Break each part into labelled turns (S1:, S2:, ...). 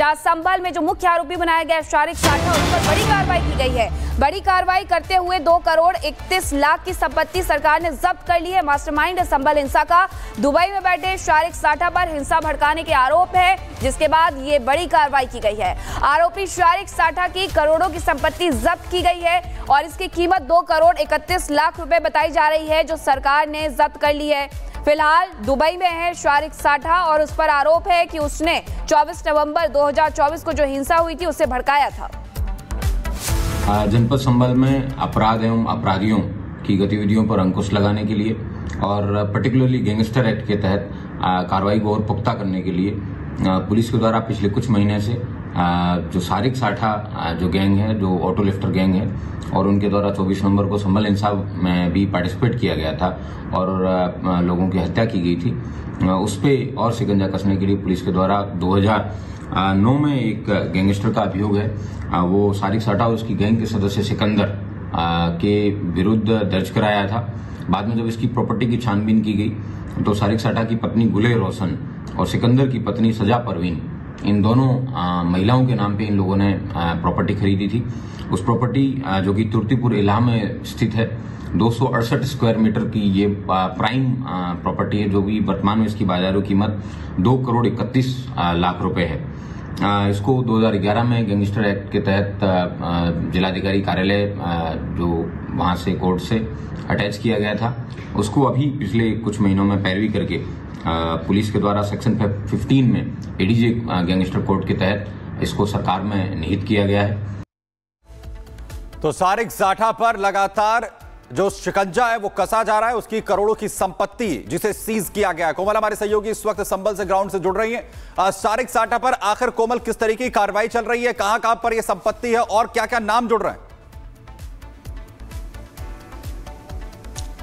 S1: जहां संभल में जो मुख्य आरोपी बनाया गया शारिक साठा, उस पर बड़ी कार्रवाई की गई है। बड़ी कार्रवाई करते हुए 2,31,00,000 की संपत्ति सरकार ने जब्त कर ली है। मास्टरमाइंड संभल हिंसा का दुबई में बैठे शारिक साठा पर हिंसा भड़काने के आरोप है, जिसके बाद ये बड़ी कार्रवाई की गई है। आरोपी शारिक साठा की करोड़ों की संपत्ति जब्त की गई है और इसकी कीमत 2,31,00,000 रुपए बताई जा रही है, जो सरकार ने जब्त कर ली है। फिलहाल दुबई में है शारिक साठा और उस पर आरोप है कि उसने 24 नवंबर 2024 को जो हिंसा हुई थी उसे भड़काया था।
S2: जनपद संभल में अपराध एवं अपराधियों की गतिविधियों पर अंकुश लगाने के लिए और पर्टिकुलरली गैंगस्टर एक्ट के तहत कार्रवाई को और पुख्ता करने के लिए पुलिस के द्वारा पिछले कुछ महीने से जो शारिक साठा जो गैंग है, जो ऑटो लिफ्टर गैंग है, और उनके द्वारा 24 नवंबर को संभल हिंसा में भी पार्टिसिपेट किया गया था और लोगों की हत्या की गई थी, उस पर और शिकंजा कसने के लिए पुलिस के द्वारा 2009 में एक गैंगस्टर का अभियोग है, वो शारिक साठा उसकी गैंग के सदस्य सिकंदर के विरुद्ध दर्ज कराया था। बाद में जब इसकी प्रॉपर्टी की छानबीन की गई तो शारिक साठा की पत्नी गुले रोशन और सिकंदर की पत्नी सजा परवीन, इन दोनों महिलाओं के नाम पे इन लोगों ने प्रॉपर्टी खरीदी थी। उस प्रॉपर्टी जो कि तुर्तीपुर इलाहा में स्थित है, 268 स्क्वायर मीटर की ये प्राइम प्रॉपर्टी है, जो भी वर्तमान में इसकी बाजारू कीमत 2,31,00,000 रुपए है। इसको 2011 में गैंगस्टर एक्ट के तहत जिलाधिकारी कार्यालय जो वहां से कोर्ट से अटैच किया गया था, उसको अभी पिछले कुछ महीनों में पैरवी करके पुलिस के द्वारा सेक्शन 15 में एडीजे गैंगस्टर कोर्ट के तहत इसको सरकार में निहित किया गया है।
S3: तो शारिक साठा पर लगातार जो शिकंजा है वो कसा जा रहा है, उसकी करोड़ों की संपत्ति जिसे सीज किया गया है। कोमल हमारे सहयोगी इस वक्त संभल से ग्राउंड से जुड़ रही है। शारिक साठा पर आखिर कोमल किस तरीके की कार्रवाई चल रही है, कहां पर यह संपत्ति है और क्या क्या नाम जुड़ रहे हैं?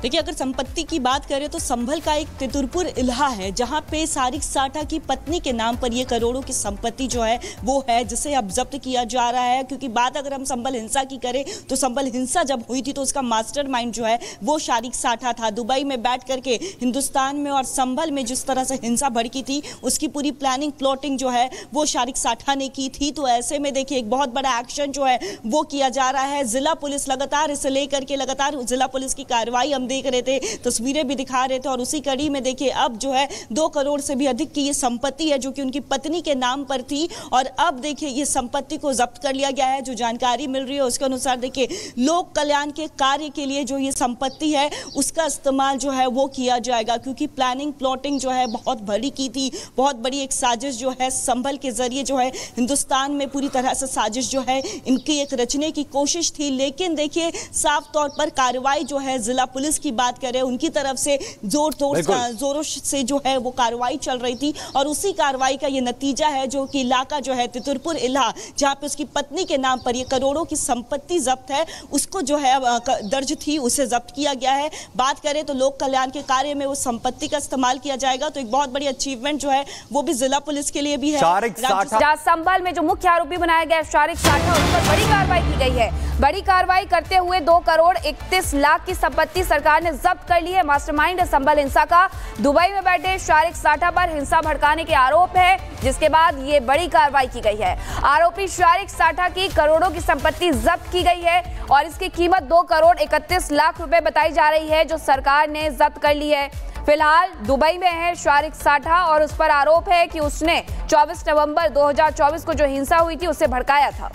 S4: देखिए, अगर संपत्ति की बात करें तो संभल का एक तितुरपुर इलाहा है, जहां पे शारिक साठा की पत्नी के नाम पर ये करोड़ों की संपत्ति जो है वो है, जिसे अब जब्त किया जा रहा है। क्योंकि बात अगर हम संभल हिंसा की करें तो संभल हिंसा जब हुई थी तो उसका मास्टरमाइंड जो है वो शारिक साठा था। दुबई में बैठ करके हिंदुस्तान में और संभल में जिस तरह से हिंसा भड़की थी, उसकी पूरी प्लानिंग प्लॉटिंग जो है वो शारिक साठा ने की थी। तो ऐसे में देखिए एक बहुत बड़ा एक्शन जो है वो किया जा रहा है। जिला पुलिस लगातार इसे लेकर के लगातार जिला पुलिस की कार्रवाई हम देख रहे थे, तस्वीरें भी दिखा रहे थे, और उसी कड़ी में देखिए अब जो है 2 करोड़ से भी अधिक की ये संपत्ति है जो कि उनकी पत्नी के नाम पर थी, और अब देखिए ये संपत्ति को जब्त कर लिया गया है। जो जानकारी मिल रही है उसके अनुसार देखिए लोक कल्याण के कार्य के लिए जो ये संपत्ति है उसका इस्तेमाल जो है वो किया जाएगा, क्योंकि प्लानिंग प्लॉटिंग जो है बहुत बड़ी की थी। बहुत बड़ी एक साजिश जो है संभल के जरिए जो है हिंदुस्तान में पूरी तरह से साजिश जो है इनकी एक रचने की कोशिश थी। लेकिन देखिए साफ तौर पर कार्रवाई जो है जिला पुलिस की बात करें, उनकी तरफ से जोरों से जो है वो कार्रवाई चल रही थी, और उसी कार्रवाई का ये नतीजा है जो कि इलाका जो है तितुरपुर इलाहा, जहां पे उसकी पत्नी के नाम पर ये करोड़ों की संपत्ति जब्त है, उसको जो है दर्ज थी उसे जब्त किया गया है। बात करें तो लोक कल्याण के कार्य में वो संपत्ति का इस्तेमाल किया जाएगा, तो एक बहुत बड़ी अचीवमेंट जो है वो भी जिला पुलिस के लिए भी है।
S1: जहां संभल में जो मुख्य आरोपी बनाया गया शारिक साठा, उस पर बड़ी कार्रवाई की गई है। बड़ी कार्रवाई करते हुए 2,31,00,000 की संपत्ति सरकार ने जब्त कर ली है। मास्टरमाइंड संभल हिंसा का दुबई में बैठे शारिक साठा पर हिंसा भड़काने के आरोप है, जिसके बाद ये बड़ी कार्रवाई की गई है। आरोपी शारिक साठा की करोड़ों की संपत्ति जब्त की गई है और इसकी कीमत 2,31,00,000 रुपए बताई जा रही है, जो सरकार ने जब्त कर ली है। फिलहाल दुबई में है शारिक साठा और उस पर आरोप है कि उसने 24 नवंबर 2024 को जो हिंसा हुई थी उसे भड़काया था।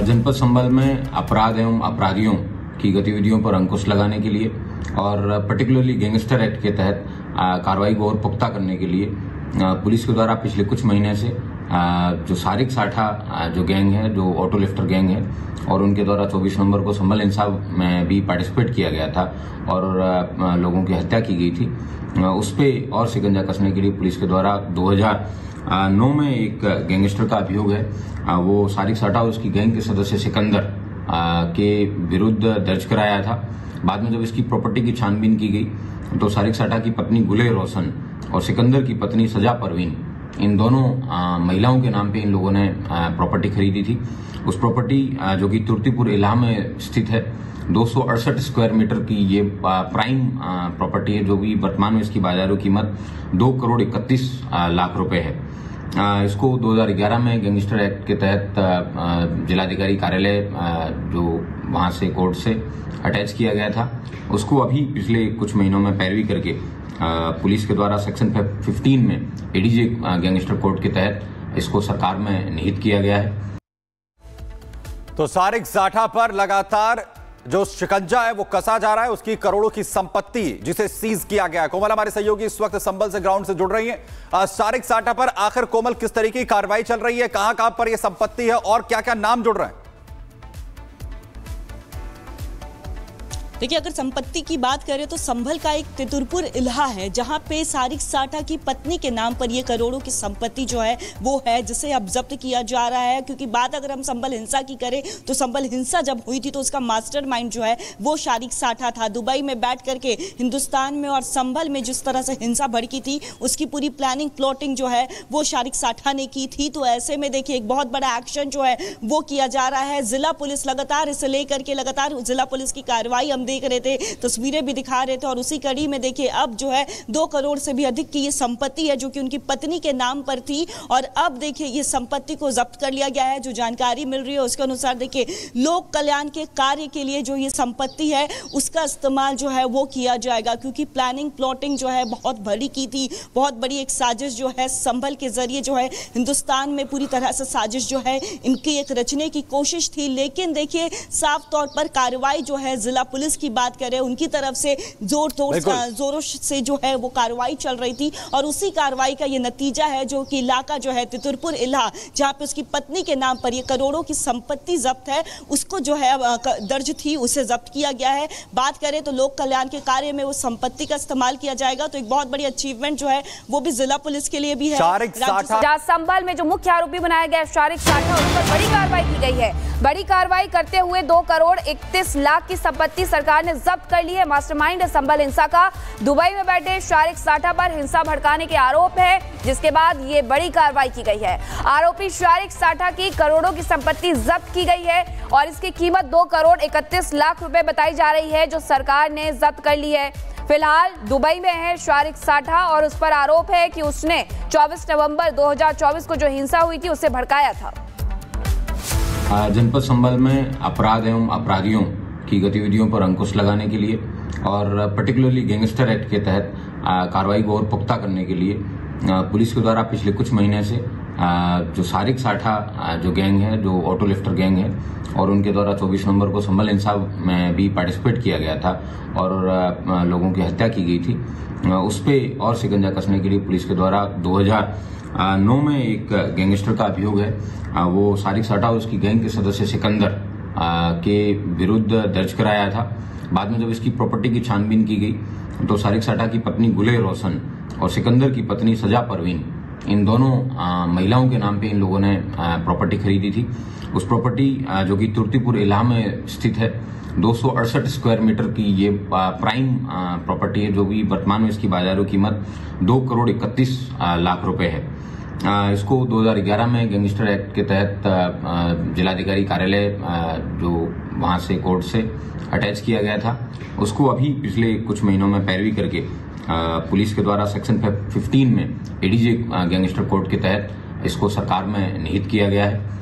S2: जनपद संभल में अपराध एवं अपराधियों की गतिविधियों पर अंकुश लगाने के लिए और पर्टिकुलरली गैंगस्टर एक्ट के तहत कार्रवाई को और पुख्ता करने के लिए पुलिस के द्वारा पिछले कुछ महीने से जो शारिक साठा जो गैंग है, जो ऑटो लिफ्टर गैंग है, और उनके द्वारा 24 नवंबर को संभल हिंसा में भी पार्टिसिपेट किया गया था और लोगों की हत्या की गई थी, उस पर और शिकंजा कसने के लिए पुलिस के द्वारा 2009 में एक गैंगस्टर का अभियोग है, वो शारिक साठा उसकी गैंग के सदस्य सिकंदर के विरुद्ध दर्ज कराया था। बाद में जब इसकी प्रॉपर्टी की छानबीन की गई तो शारिक साठा की पत्नी गुले रोशन और सिकंदर की पत्नी सजा परवीन, इन दोनों महिलाओं के नाम पे इन लोगों ने प्रॉपर्टी खरीदी थी। उस प्रॉपर्टी जो कि तुर्तीपुर इलाहा में स्थित है, 268 स्क्वायर मीटर की ये प्राइम प्रॉपर्टी है, जो भी वर्तमान में इसकी बाजारू कीमत 2,31,00,000 रुपए है। इसको 2011 में गैंगस्टर एक्ट के तहत जिलाधिकारी कार्यालय जो वहां से कोर्ट से अटैच किया गया था, उसको अभी पिछले कुछ महीनों में पैरवी करके पुलिस के द्वारा सेक्शन 15 में एडीजे गैंगस्टर कोड के तहत इसको सरकार में निहित किया गया है।
S3: तो सारिक जाठा पर लगातार जो शिकंजा है वो कसा जा रहा है, उसकी करोड़ों की संपत्ति जिसे सीज किया गया है। कोमल हमारे सहयोगी इस वक्त संभल से ग्राउंड से जुड़ रही हैं। सारिक जाठा पर आखिर कोमल किस तरीके की कार्रवाई चल रही है, कहां पर यह संपत्ति है और क्या क्या नाम जुड़ रहे हैं?
S4: देखिए, अगर संपत्ति की बात करें तो संभल का एक तितुरपुर इलाहा है जहां पे सारिक जाठा की पत्नी के नाम पर ये करोड़ों की संपत्ति जो है वो है, जिसे अब जब्त किया जा रहा है। क्योंकि बात अगर हम संभल हिंसा की करें तो संभल हिंसा जब हुई थी तो उसका मास्टरमाइंड जो है वो सारिक जाठा था। दुबई में बैठ करके हिंदुस्तान में और संभल में जिस तरह से हिंसा भड़की थी उसकी पूरी प्लानिंग प्लॉटिंग जो है वो सारिक जाठा ने की थी। तो ऐसे में देखिए एक बहुत बड़ा एक्शन जो है वो किया जा रहा है। जिला पुलिस लगातार इसे लेकर के लगातार जिला पुलिस की कार्रवाई हम देख रहे थे, तस्वीरें भी दिखा रहे थे। और उसी कड़ी में देखिए अब जो है 2 करोड़ से भी अधिक की ये संपत्ति है जो कि उनकी पत्नी के नाम पर थी। और अब देखिए ये संपत्ति को जब्त कर लिया गया है। जो जानकारी मिल रही है उसके अनुसार देखिए लोक कल्याण के कार्य के लिए जो ये संपत्ति है उसका इस्तेमाल जो है वो किया जाएगा। क्योंकि प्लानिंग प्लॉटिंग जो है बहुत बड़ी की थी, बहुत बड़ी एक साजिश जो है संभल के जरिए जो है हिंदुस्तान में पूरी तरह से साजिश जो है इनकी एक रचने की कोशिश थी। लेकिन देखिए साफ तौर पर कार्रवाई जो है जिला पुलिस की बात करें उनकी तरफ से जोरों से जो है वो कार्रवाई चल रही थी। और उसी कार्रवाई का ये नतीजा है जो कि इलाका जो है तितुरपुर इलाहा जहां पे उसकी पत्नी के नाम पर ये करोड़ों की संपत्ति जब्त है उसको जो है दर्ज थी उसे जब्त किया गया है। बात करें तो लोक कल्याण के कार्य में वो संपत्ति का इस्तेमाल किया जाएगा। तो एक बहुत बड़ी अचीवमेंट जो है वो भी जिला पुलिस के लिए भी है।
S1: संभल में जो मुख्य आरोपी बनाया गया सारिक जाठा, उस पर बड़ी कार्रवाई की गई है। बड़ी कार्रवाई करते हुए 2 करोड़ 31 लाख की संपत्ति सरकार ने जब्त कर ली है। मास्टरमाइंड संभल हिंसा का दुबई में बैठे सारिक जाठा पर हिंसा भड़काने के आरोप है, जिसके बाद ये बड़ी कार्रवाई की गई है। आरोपी सारिक जाठा की करोड़ों की संपत्ति जब्त की गई है और इसकी कीमत 2 करोड़ 31 लाख रुपए बताई जा रही है जो सरकार ने जब्त कर ली है। फिलहाल दुबई में है सारिक जाठा और उस पर आरोप है कि उसने 24 नवंबर 2024 को जो हिंसा हुई थी उसे भड़काया था।
S2: जनपद संभल में अपराध एवं अपराधियों की गतिविधियों पर अंकुश लगाने के लिए और पर्टिकुलरली गैंगस्टर एक्ट के तहत कार्रवाई को और पुख्ता करने के लिए पुलिस के द्वारा पिछले कुछ महीने से जो सारिक जाठा जो गैंग है, जो ऑटो लिफ्टर गैंग है, और उनके द्वारा 24 नवंबर को संभल हिंसा में भी पार्टिसिपेट किया गया था और लोगों की हत्या की गई थी, उस पर और शिकंजा कसने के लिए पुलिस के द्वारा 2009 में एक गैंगस्टर का अभियोग है, वो सारिक जाठा और उसकी गैंग के सदस्य सिकंदर के विरुद्ध दर्ज कराया था। बाद में जब इसकी प्रॉपर्टी की छानबीन की गई तो सारिक जाठा की पत्नी गुले रोशन और सिकंदर की पत्नी सजा परवीन, इन दोनों महिलाओं के नाम पे इन लोगों ने प्रॉपर्टी खरीदी थी। उस प्रॉपर्टी जो कि तुर्तीपुर इलाहा में स्थित है, 268 स्क्वायर मीटर की ये प्राइम प्रॉपर्टी है, जो भी वर्तमान में इसकी बाजारू कीमत 2 करोड़ 31 लाख रुपए है। इसको 2011 में गैंगस्टर एक्ट के तहत जिलाधिकारी कार्यालय जो वहां से कोर्ट से अटैच किया गया था, उसको अभी पिछले कुछ महीनों में पैरवी करके पुलिस के द्वारा सेक्शन 15 में एडीजे गैंगस्टर कोड के तहत इसको सरकार में निहित किया गया है।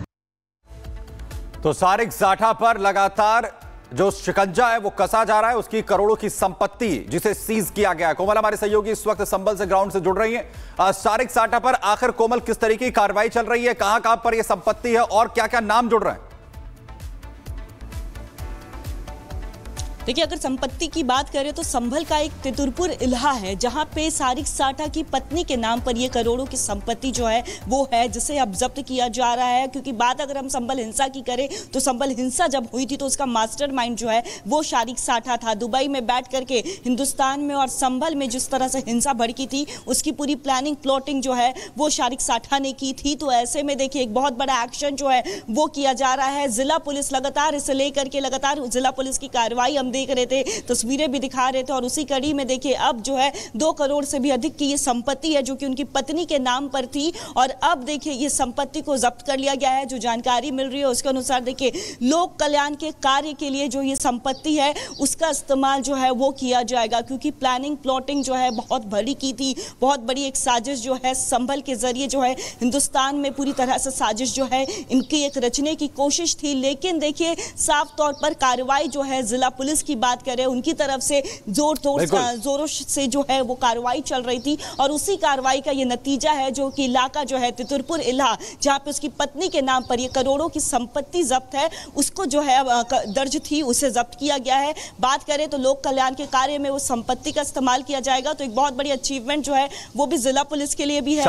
S3: तो सारिक जाठा पर लगातार जो शिकंजा है वो कसा जा रहा है, उसकी करोड़ों की संपत्ति जिसे सीज किया गया है। कोमल हमारे सहयोगी इस वक्त संभल से ग्राउंड से जुड़ रही हैं। सारिक जाठा पर आखिर कोमल किस तरीके की कार्रवाई चल रही है, कहां पर यह संपत्ति है और क्या क्या नाम जुड़ रहे हैं?
S4: देखिए, अगर संपत्ति की बात करें तो संभल का एक तितुरपुर इलाहा है जहां पे सारिक जाठा की पत्नी के नाम पर ये करोड़ों की संपत्ति जो है वो है, जिसे अब जब्त किया जा रहा है। क्योंकि बात अगर हम संभल हिंसा की करें तो संभल हिंसा जब हुई थी तो उसका मास्टरमाइंड जो है वो सारिक जाठा था। दुबई में बैठ करके हिंदुस्तान में और संभल में जिस तरह से हिंसा भड़की थी उसकी पूरी प्लानिंग प्लॉटिंग जो है वो सारिक जाठा ने की थी। तो ऐसे में देखिए एक बहुत बड़ा एक्शन जो है वो किया जा रहा है। जिला पुलिस लगातार इसे लेकर के लगातार जिला पुलिस की कार्रवाई हम देख रहे थे, तस्वीरें भी दिखा रहे थे। और उसी कड़ी में देखिए अब जो है 2 करोड़ से भी अधिक की ये संपत्ति है जो कि उनकी पत्नी के नाम पर थी, और अब देखिए ये संपत्ति को जब्त कर लिया गया है। जो जानकारी मिल रही है उसके अनुसार देखिए लोक कल्याण के कार्य के लिए जो ये संपत्ति है उसका इस्तेमाल जो है वो किया जाएगा, क्योंकि प्लानिंग प्लॉटिंग जो है बहुत बड़ी की थी, बहुत बड़ी एक साजिश जो है संभल के जरिए जो है हिंदुस्तान में पूरी तरह से साजिश जो है इनकी एक रचने की कोशिश थी। लेकिन देखिए साफ तौर पर कार्रवाई जो है जिला पुलिस की बात करें उनकी तरफ से जोरों से जो है वो कार्रवाई चल रही थी, और उसी कार्रवाई का ये नतीजा है जो कि इलाका जो है तितुरपुर इलाहा जहां पे उसकी पत्नी के नाम पर ये करोड़ों की संपत्ति जब्त है उसको जो है दर्ज थी उसे जब्त किया गया है। बात करें तो लोक कल्याण के कार्य में वो संपत्ति का इस्तेमाल किया जाएगा, तो एक बहुत बड़ी अचीवमेंट जो है वो भी जिला पुलिस के लिए भी है।